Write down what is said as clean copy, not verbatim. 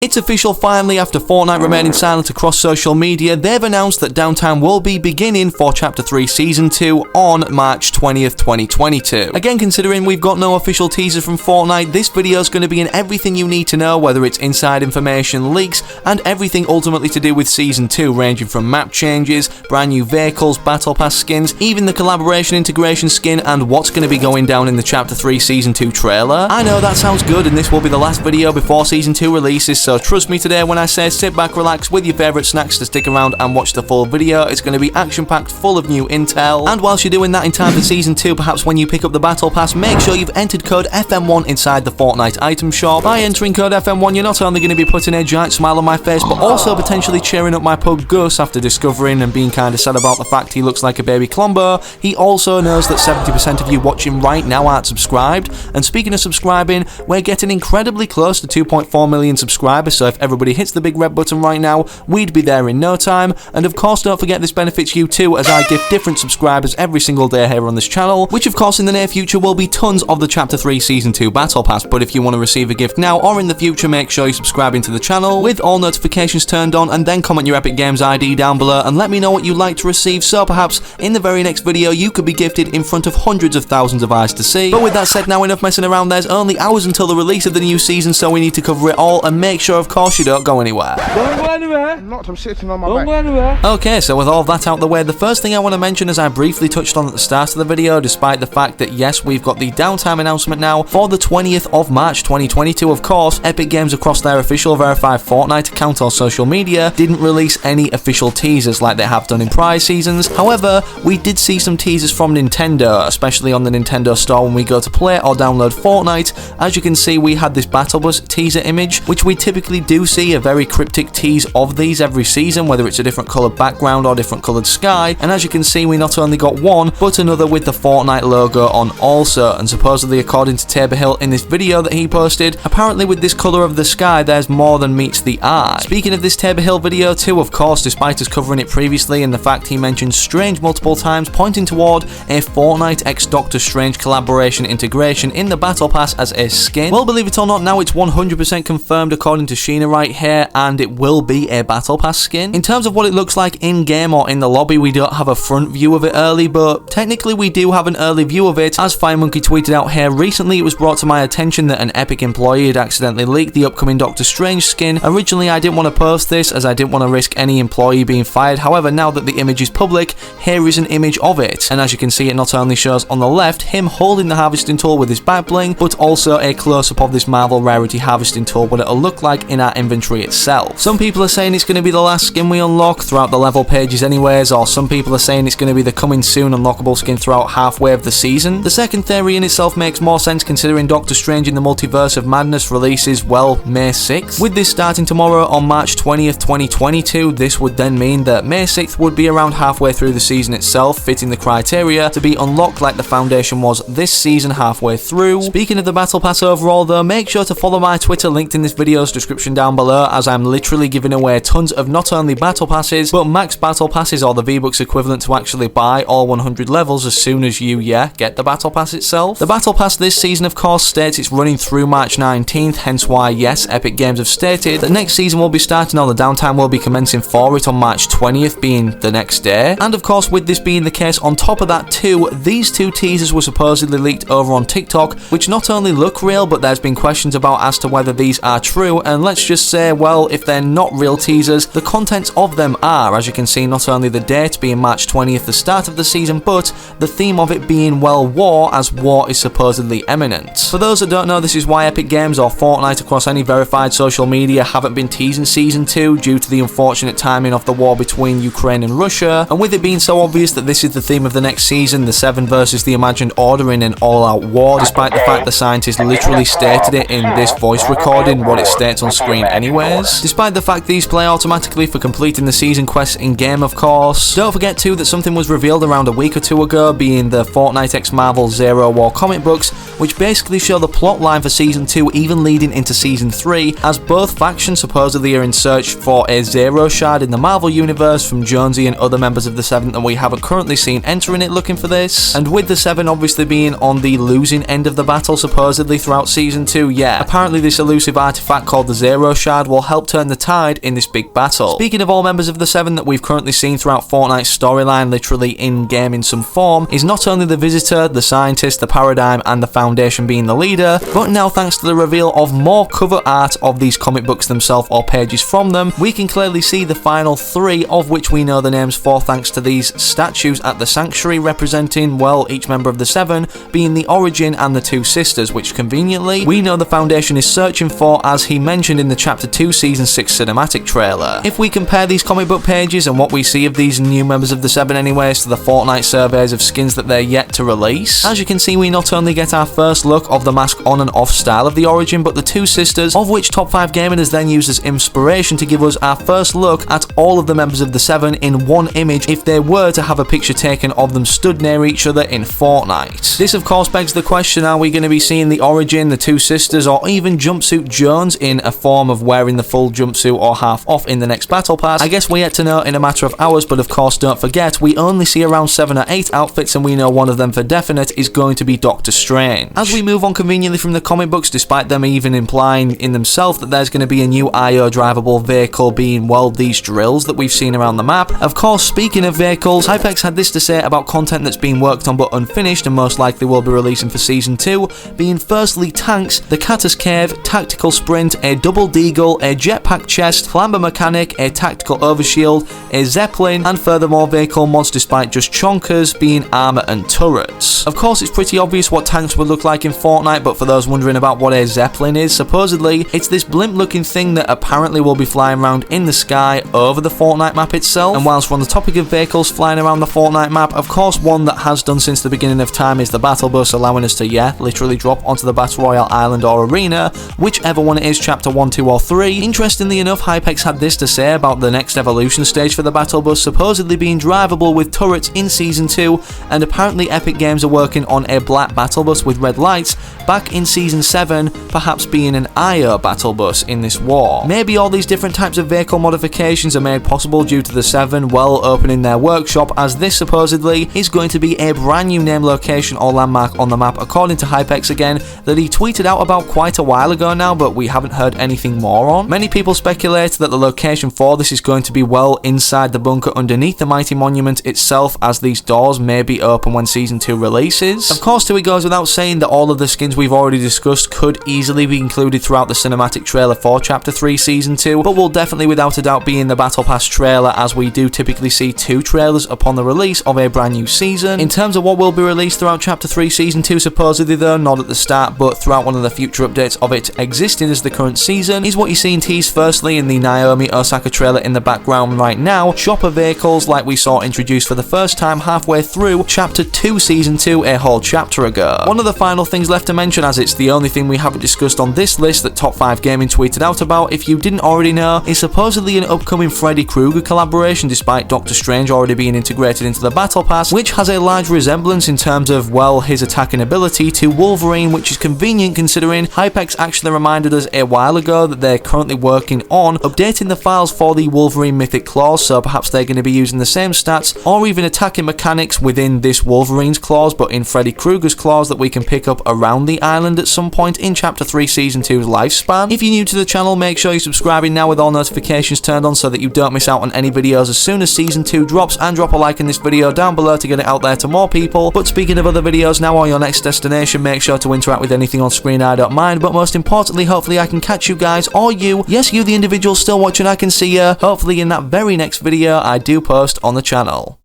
It's official finally, after Fortnite remaining silent across social media, they've announced that downtime will be beginning for Chapter 3 Season 2 on March 20th, 2022. Again, considering we've got no official teaser from Fortnite, this video is going to be in everything you need to know, whether it's inside information, leaks, and everything ultimately to do with Season 2, ranging from map changes, brand new vehicles, Battle Pass skins, even the collaboration integration skin, and what's going to be going down in the Chapter 3 Season 2 trailer. I know that sounds good, and this will be the last video before Season 2 releases, so trust me today when I say sit back, relax with your favourite snacks to stick around and watch the full video. It's going to be action-packed, full of new intel. And whilst you're doing that in time for Season 2, perhaps when you pick up the Battle Pass, make sure you've entered code FM1 inside the Fortnite item shop. By entering code FM1, you're not only going to be putting a giant smile on my face, but also potentially cheering up my pug Gus after discovering and being kind of sad about the fact he looks like a baby Columbo. He also knows that 70% of you watching right now aren't subscribed. And speaking of subscribing, we're getting incredibly close to 2.4 million subscribers, so if everybody hits the big red button right now, we'd be there in no time. And of course, don't forget this benefits you too, as I gift different subscribers every single day here on this channel, which of course in the near future will be tons of the Chapter 3 Season 2 Battle Pass. But if you want to receive a gift now or in the future, make sure you're subscribing to the channel with all notifications turned on, and then comment your Epic Games ID down below and let me know what you'd like to receive, so perhaps in the very next video you could be gifted in front of hundreds of thousands of eyes to see. But with that said, now enough messing around. There's only hours until the release of the new season, so we need to cover it all, and make sure of course you don't go anywhere. Don't go anywhere. I'm not, I'm sitting on my back. Don't go anywhere. Okay, so with all of that out the way, the first thing I want to mention, as I briefly touched on at the start of the video, despite the fact that yes, we've got the downtime announcement now for the 20th of March 2022, of course, Epic Games across their official verified Fortnite account on social media didn't release any official teasers like they have done in prior seasons. However, we did see some teasers from Nintendo, especially on the Nintendo store when we go to play or download Fortnite. As you can see, we had this Battle Bus teaser image, which we typically do see a very cryptic tease of these every season, whether it's a different coloured background or different coloured sky. And as you can see, we not only got one, but another with the Fortnite logo on also. And supposedly, according to Tabor Hill in this video that he posted, apparently with this colour of the sky, there's more than meets the eye. Speaking of this Tabor Hill video too, of course, despite us covering it previously and the fact he mentioned Strange multiple times, pointing toward a Fortnite x Doctor Strange collaboration integration in the Battle Pass as a skin. Well, believe it or not, now it's 100% confirmed according to Sheena right here, and it will be a Battle Pass skin. In terms of what it looks like in-game or in the lobby, we don't have a front view of it early, but technically we do have an early view of it. As FireMonkey tweeted out here recently, it was brought to my attention that an Epic employee had accidentally leaked the upcoming Doctor Strange skin. Originally, I didn't want to post this as I didn't want to risk any employee being fired. However, now that the image is public, here is an image of it. And as you can see, it not only shows on the left him holding the harvesting tool with his back bling, but also a close-up of this Marvel Rarity harvesting tool, what it'll look like in our inventory itself. Some people are saying it's going to be the last skin we unlock throughout the level pages anyways, or some people are saying it's going to be the coming soon unlockable skin throughout halfway of the season. The second theory in itself makes more sense considering Doctor Strange in the Multiverse of Madness releases, well, May 6th. With this starting tomorrow on March 20th, 2022, this would then mean that May 6th would be around halfway through the season itself, fitting the criteria to be unlocked like the Foundation was this season halfway through. Speaking of the Battle Pass overall though, make sure to follow my Twitter linked in this video's description down below, as I'm literally giving away tons of not only Battle Passes, but Max Battle Passes, or the V-Bucks equivalent to actually buy all 100 levels as soon as you, get the Battle Pass itself. The Battle Pass this season of course states it's running through March 19th, hence why yes, Epic Games have stated that next season will be starting, or the downtime will be commencing for it on March 20th, being the next day. And of course, with this being the case, on top of that too, these two teasers were supposedly leaked over on TikTok, which not only look real, but there's been questions about as to whether these are true. And let's just say, well, if they're not real teasers, the contents of them are. As you can see, not only the date being March 20th, the start of the season, but the theme of it being, well, war, as war is supposedly imminent. For those that don't know, this is why Epic Games or Fortnite across any verified social media haven't been teasing Season 2 due to the unfortunate timing of the war between Ukraine and Russia. And with it being so obvious that this is the theme of the next season, the Seven versus the Imagined Order in an all-out war, despite the fact the scientist literally stated it in this voice recording, what it states on screen anyways. Despite the fact these play automatically for completing the season quests in-game, of course. Don't forget too that something was revealed around a week or two ago, being the Fortnite x Marvel Zero War comic books, which basically show the plot line for Season 2 even leading into Season 3, as both factions supposedly are in search for a Zero Shard in the Marvel universe from Jonesy and other members of the Seven that we haven't currently seen entering it looking for this. And with the Seven obviously being on the losing end of the battle supposedly throughout Season 2, apparently this elusive artifact called the Zero Shard will help turn the tide in this big battle. Speaking of all members of the 7 that we've currently seen throughout Fortnite's storyline, literally in-game in some form, is not only the Visitor, the Scientist, the Paradigm, and the Foundation being the leader, but now thanks to the reveal of more cover art of these comic books themselves or pages from them, we can clearly see the final 3, of which we know the names for thanks to these statues at the Sanctuary representing, well, each member of the 7 being the Origin and the 2 sisters, which conveniently we know the Foundation is searching for, as he mentioned in the Chapter 2 Season 6 cinematic trailer. If we compare these comic book pages and what we see of these new members of the 7 anyways to the Fortnite surveys of skins that they're yet to release, as you can see we not only get our first look of the mask on and off style of the Origin, but the 2 sisters, of which Top 5 Gaming has then used as inspiration to give us our first look at all of the members of the 7 in one image if they were to have a picture taken of them stood near each other in Fortnite. This of course begs the question, are we going to be seeing the Origin, the 2 sisters, or even Jumpsuit Jones in a form of wearing the full jumpsuit or half off in the next battle pass? I guess we're yet to know in a matter of hours, but of course don't forget we only see around 7 or 8 outfits and we know one of them for definite is going to be Doctor Strange. As we move on conveniently from the comic books, despite them even implying in themselves that there's going to be a new IO drivable vehicle being, well, these drills that we've seen around the map. Of course, speaking of vehicles, Hypex had this to say about content that's being worked on but unfinished and most likely will be releasing for Season 2, being firstly tanks, the Cactus Cave, Tactical Sprint, a Double Deagle, a Jetpack Chest, Flamber Mechanic, a Tactical Overshield, a Zeppelin, and furthermore vehicle mods despite just chonkers being armor and turrets. Of course, it's pretty obvious what tanks would look like in Fortnite, but for those wondering about what a Zeppelin is, supposedly it's this blimp looking thing that apparently will be flying around in the sky over the Fortnite map itself. And whilst we're on the topic of vehicles flying around the Fortnite map, of course one that has done since the beginning of time is the Battle Bus, allowing us to, literally drop onto the Battle Royale Island or Arena, whichever one it is, Chapter 1, 2 or 3. Interestingly enough, Hypex had this to say about the next evolution stage for the Battle Bus supposedly being drivable with turrets in Season 2, and apparently Epic Games are working on a black Battle Bus with red lights back in Season 7, perhaps being an IO Battle Bus in this war. Maybe all these different types of vehicle modifications are made possible due to the 7, well, opening their workshop, as this supposedly is going to be a brand new name, location or landmark on the map, according to Hypex again, that he tweeted out about quite a while ago now, but we haven't heard anything more on. Many people speculate that the location for this is going to be well inside the bunker underneath the mighty monument itself, as these doors may be open when Season 2 releases. Of course, too, it goes without saying that all of the skins we've already discussed could easily be included throughout the cinematic trailer for Chapter 3 Season 2, but will definitely without a doubt be in the Battle Pass trailer, as we do typically see 2 trailers upon the release of a brand new season. In terms of what will be released throughout Chapter 3 Season 2, supposedly though, not at the start, but throughout one of the future updates of it existing as the current season, is what you're seeing teased firstly in the Naomi Osaka trailer in the background right now, chopper vehicles like we saw introduced for the first time halfway through Chapter 2 Season 2 a whole chapter ago. One of the final things left to mention, as it's the only thing we haven't discussed on this list that Top 5 Gaming tweeted out about, if you didn't already know, is supposedly an upcoming Freddy Krueger collaboration, despite Doctor Strange already being integrated into the Battle Pass, which has a large resemblance in terms of, well, his attacking ability to Wolverine, which is convenient considering Hypex actually reminded us a while ago that they're currently working on updating the files for the Wolverine Mythic Claws, so perhaps they're going to be using the same stats or even attacking mechanics within this Wolverine's claws, but in Freddy Krueger's claws that we can pick up around the island at some point in Chapter 3 Season 2's lifespan. If you're new to the channel, make sure you're subscribing now with all notifications turned on so that you don't miss out on any videos as soon as Season 2 drops, and drop a like in this video down below to get it out there to more people. But speaking of other videos now or your next destination, make sure to interact with anything on screen, I don't mind, but most importantly, hopefully I can catch you guys, or you, yes you the individual still watching, I can see you, hopefully in that very next video I do post on the channel.